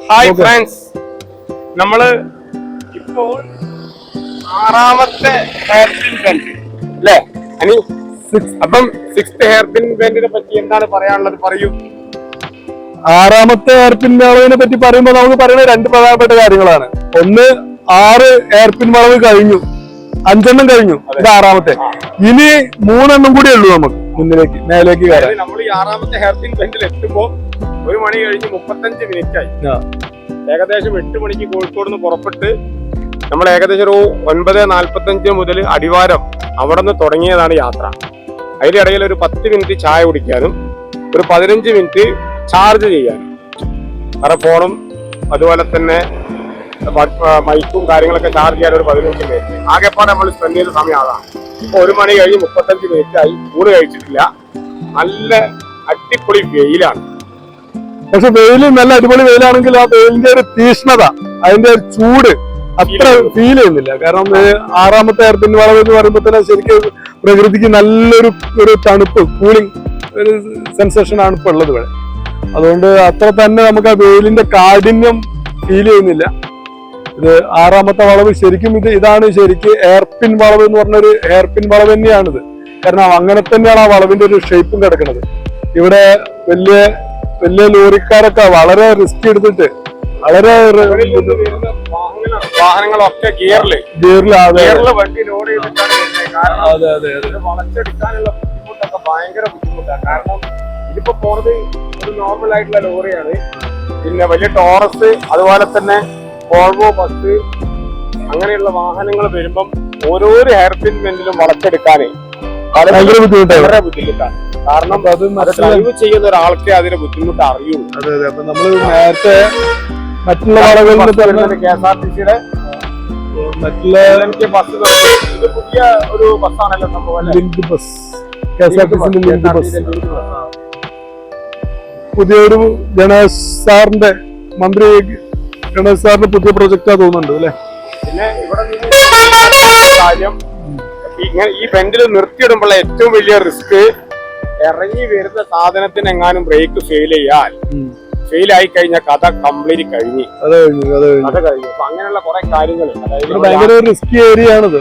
Hi friends, നമ്മള് ഇപ്പോൾ 6ാമത്തെ hair pin bend അല്ലേ അനി? അപ്പം 6th ഹെയർ പിൻ ബെൻഡിനെ പറ്റി എന്താണ് പറയാനുള്ളത്? പറയൂ. 6ാമത്തെ ഹെയർ പിൻ വളവിനെ പറ്റി പറയുമ്പോൾ നമുക്ക് പറയുന്ന രണ്ട് പ്രധാനപ്പെട്ട കാര്യങ്ങളാണ്. ഒന്ന്, 6 ഹെയർ പിൻ വളവ് കഴിഞ്ഞു, 5 കഴിഞ്ഞു, ഇത് 6ാമത്തെ. ഇനി 3 കൂടി ഉള്ളൂ നമുക്ക് മുന്നിലേക്ക് മേലേക്ക് കയറാൻ. നമ്മൾ ഈ 6ാമത്തെ ഹെയർ പിൻ ബെൻഡിൽ എത്തുമ്പോൾ 1 മണി കഴിഞ്ഞ് 35 മിനിറ്റ് ആയി. ഏകദേശം 8 മണിക്ക് കോഴിക്കോട് നിന്ന് പുറപ്പെട്ട് നമ്മൾ ഏകദേശം ഒരു 9:45 മുതൽ അടിവാരം അവിടെ നിന്ന് തുടങ്ങിയതാണ് യാത്ര. അതിനിടയിൽ ഒരു 10 മിനിറ്റ് ചായ കുടിക്കാനും ഒരു 15 മിനിറ്റ് ചാർജ് ചെയ്യാനും, കാരണം ഫോണും അതുപോലെ തന്നെ മൈക്കും കാര്യങ്ങളൊക്കെ ചാർജ് ചെയ്യാൻ ഒരു 15 മിനിറ്റ്. ആകെപ്പാടെ നമ്മൾ സ്പെൻഡ് ചെയ്ത സമയം അതാണ്. ഇപ്പൊ 1 മണി കഴിഞ്ഞ് 35 മിനിറ്റ് ആയി. ഊണ് കഴിച്ചിട്ടില്ല. നല്ല അടിപൊളി വെയിലാണ്. പക്ഷെ വെയില് നല്ല അടിപൊളി വെയിലാണെങ്കിൽ ആ വെയിലിന്റെ ഒരു തീഷ്ണത, അതിന്റെ ഒരു ചൂട് അത്ര ഫീൽ ചെയ്യുന്നില്ല. കാരണം 6ാമത്തെ ഹെയർ പിൻ വളവ് എന്ന് പറയുമ്പോൾ തന്നെ ശരിക്കും പ്രകൃതിക്ക് നല്ലൊരു തണുപ്പ്, കൂളിംഗ് ഒരു സെൻസേഷൻ ആണ് ഇപ്പൊ ഉള്ളത് ഇവിടെ. അതുകൊണ്ട് അത്ര തന്നെ നമുക്ക് ആ വെയിലിന്റെ കാഠിന്യം ഫീൽ ചെയ്യുന്നില്ല. ഇത് 6ാമത്തെ വളവ് ശരിക്കും ഇതാണ് ശരിക്കും ഹെയർ പിൻ വളവ് എന്ന് പറഞ്ഞൊരു ഹെയർ പിൻ വളവ് തന്നെയാണിത്. കാരണം അങ്ങനെ തന്നെയാണ് ആ വളവിന്റെ ഒരു ഷേപ്പും കിടക്കുന്നത്. ഇവിടെ വലിയ ലോറിക്കാരൊക്കെ വളരെ റിസ്ക് എടുത്തിട്ട് വളരെ വാഹനങ്ങളൊക്കെ ഗിയറില് വണ്ടി ലോഡ് ചെയ്തിട്ടാണ്. വളച്ചെടുക്കാനുള്ള ബുദ്ധിമുട്ടൊക്കെ ഭയങ്കര ബുദ്ധിമുട്ടാണ്. കാരണം ഇതിപ്പോ പോണത് ഒരു നോർമൽ ആയിട്ടുള്ള ലോറിയാണ്. പിന്നെ വലിയ ടോറസ്, അതുപോലെ തന്നെ വോൾവോ ബസ്, അങ്ങനെയുള്ള വാഹനങ്ങൾ വരുമ്പം ഓരോരോ ഹെയർ പിൻ ബെൻഡിലും വളച്ചെടുക്കാനേ വളരെ ബുദ്ധിമുട്ടാണ്. കാരണം അത് ഡ്രൈവ് ചെയ്യുന്ന ഒരാൾക്ക് അതിന്റെ ബുദ്ധിമുട്ട് അറിയുള്ളൂ. അതെ അതെ. അപ്പൊ നമ്മൾ നേരത്തെ മറ്റുള്ള വളവുകളിൽ KSRTC-യുടെ മറ്റുള്ള ബസ്, ഇത് പുതിയ ഒരു ബസ്സാണല്ലോ സംഭവം. Link bus, KSRTC link bus. പുതിയൊരു ഗണേഷ് സാറിന്റെ, മന്ത്രി ഗണേഷ് സാറിന്റെ പുതിയ പ്രൊജക്റ്റാ തോന്നുന്നുണ്ട് അല്ലെ? പിന്നെ ഇവിടെ കാര്യം ഇങ്ങനെ ഈ ബെൻഡിൽ നിർത്തിയിടുമ്പോൾ ഏറ്റവും വലിയ റിസ്ക്, ഇറങ്ങി വരുന്ന സാധനത്തിന് എങ്ങാനും ബ്രേക്ക് ഫെയിലായി കഴിഞ്ഞ കഥ കംപ്ലീറ്റ് കഴിഞ്ഞു. അപ്പൊ അങ്ങനെയുള്ള കുറെ കാര്യങ്ങൾ, ഭയങ്കര റിസ്കി ഏരിയ ആണിത്.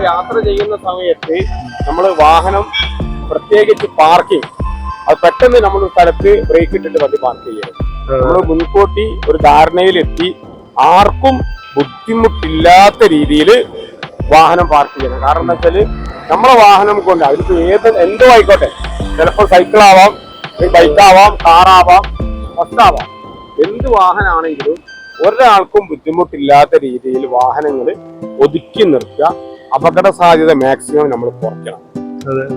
യാത്ര ചെയ്യുന്ന സമയത്ത് നമ്മൾ വാഹനം, പ്രത്യേകിച്ച് പാർക്കിംഗ്, അത് പെട്ടെന്ന് നമ്മൾ സ്ഥലത്ത് ബ്രേക്ക് ഇട്ടിട്ട് വണ്ടി പാർക്ക് ചെയ്യണം. നമ്മൾ മുൻകൂട്ടി ഒരു ധാരണയിലെത്തി ആർക്കും ബുദ്ധിമുട്ടില്ലാത്ത രീതിയിൽ വാഹനം പാർക്ക് ചെയ്യണം. കാരണം എന്താ വെച്ചാല് നമ്മളെ വാഹനം കൊണ്ട് അതിപ്പോ എന്തോ ആയിക്കോട്ടെ, ചിലപ്പോൾ സൈക്കിളാവാം, ബൈക്കാവാം, കാറാവാം, ബസ്സാവാം, എന്ത് വാഹനമാണെങ്കിലും ഒരാൾക്കും ബുദ്ധിമുട്ടില്ലാത്ത രീതിയിൽ വാഹനങ്ങൾ ഒതുക്കി നിർത്തുക. അപകട സാധ്യത മാക്സിമം നമ്മൾ കുറയ്ക്കണം.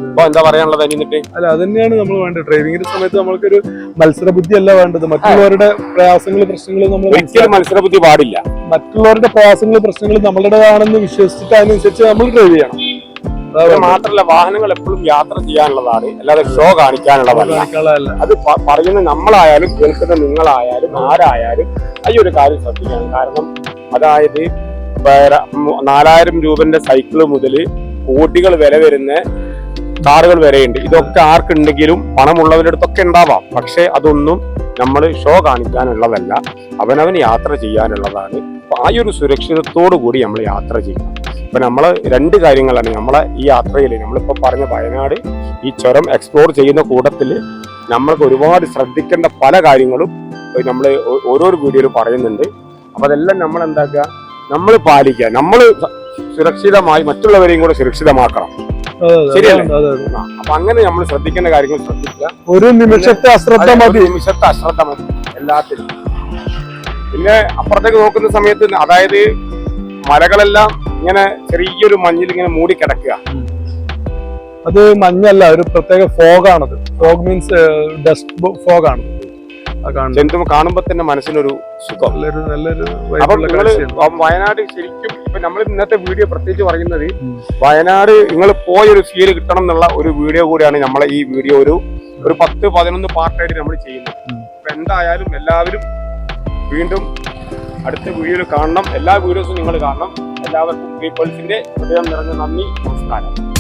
അപ്പൊ എന്താ പറയാനുള്ളത് എന്നിട്ട്? അല്ല, അത് തന്നെയാണ് നമ്മൾ വേണ്ടത്. ഡ്രൈവിംഗിന്റെ സമയത്ത് നമ്മൾക്കൊരു മത്സര ബുദ്ധി അല്ല വേണ്ടത്. മറ്റുള്ളവരുടെ പ്രയാസങ്ങളും പ്രശ്നങ്ങളും നമ്മൾ ഒരിക്കലും മത്സര ബുദ്ധി പാടില്ല. മറ്റുള്ളവരുടെ പ്രയാസങ്ങളും പ്രശ്നങ്ങളും നമ്മളുടേതാണെന്ന് വിശ്വസിച്ചിട്ട് അതിനനുസരിച്ച് നമ്മൾ ഡ്രൈവ് ചെയ്യണം. മാത്രമല്ല, വാഹനങ്ങൾ എപ്പോഴും യാത്ര ചെയ്യാനുള്ളതാണ്, അല്ലാതെ ഷോ കാണിക്കാനുള്ളതല്ല. അത് പറയുന്ന നമ്മളായാലും കേൾക്കുന്ന നിങ്ങളായാലും ആരായാലും ഈ ഒരു കാര്യം ശ്രദ്ധിക്കണം. കാരണം അതായത് 4000 രൂപന്റെ സൈക്കിള് മുതൽ കോടികൾ വില വരുന്ന കാറുകൾ വരെയുണ്ട്. ഇതൊക്കെ ആർക്കുണ്ടെങ്കിലും പണമുള്ളവരുടെ അടുത്തൊക്കെ ഉണ്ടാവാം. പക്ഷെ അതൊന്നും നമ്മൾ ഷോ കാണിക്കാനുള്ളതല്ല, അവനവന് യാത്ര ചെയ്യാനുള്ളതാണ്. അപ്പൊ ആ ഒരു സുരക്ഷിതത്തോടു കൂടി നമ്മൾ യാത്ര ചെയ്യണം. ഇപ്പൊ നമ്മള് 2 കാര്യങ്ങളാണ് നമ്മളെ ഈ യാത്രയിൽ. നമ്മളിപ്പോ പറഞ്ഞ വയനാട് ഈ ചുരം എക്സ്പ്ലോർ ചെയ്യുന്ന കൂട്ടത്തിൽ നമ്മൾക്ക് ഒരുപാട് ശ്രദ്ധിക്കേണ്ട പല കാര്യങ്ങളും നമ്മൾ ഓരോരോ വീഡിയോയിൽ പറയുന്നുണ്ട്. അപ്പൊ അതെല്ലാം നമ്മൾ എന്താക്കുക, നമ്മൾ പാലിക്കുക. നമ്മൾ സുരക്ഷിതമായി മറ്റുള്ളവരെയും കൂടെ സുരക്ഷിതമാക്കണം. ശരിയല്ലേ? അപ്പൊ അങ്ങനെ നമ്മൾ ശ്രദ്ധിക്കേണ്ട കാര്യങ്ങൾ ശ്രദ്ധിക്കുക. ഒരു നിമിഷത്തെ അശ്രദ്ധ മതി എല്ലാത്തിനും. പിന്നെ അപ്പുറത്തേക്ക് നോക്കുന്ന സമയത്ത്, അതായത് മലകളെല്ലാം ഇങ്ങനെ ചെറിയൊരു മഞ്ഞിൽ ഇങ്ങനെ മൂടി കിടക്കുക. അത് മഞ്ഞല്ല, ഒരു പ്രത്യേക ഫോഗാണത്. ഫോഗ് മീൻസ് ഡസ്റ്റ് ഫോഗാണ്. കാണുമ്പോ തന്നെ മനസ്സിനൊരു സുഖം. വയനാട് ശരിക്കും ഇപ്പൊ നമ്മൾ ഇന്നത്തെ വീഡിയോ പ്രത്യേകിച്ച് പറയുന്നത്, വയനാട് നിങ്ങൾ പോയൊരു ഫീല് കിട്ടണം എന്നുള്ള ഒരു വീഡിയോ കൂടിയാണ് നമ്മളെ ഈ വീഡിയോ ഒരു 10-11 പാർട്ടായിട്ട് നമ്മൾ ചെയ്യുന്നത്. അപ്പൊ എന്തായാലും എല്ലാവരും വീണ്ടും അടുത്ത വീഡിയോയിൽ കാണണം. എല്ലാ വീഡിയോസും നിങ്ങൾ കാണണം. എല്ലാവർക്കും പീപ്പിൾസിന്റെ ഹൃദയം നിറഞ്ഞ നന്ദി, നമസ്കാരം.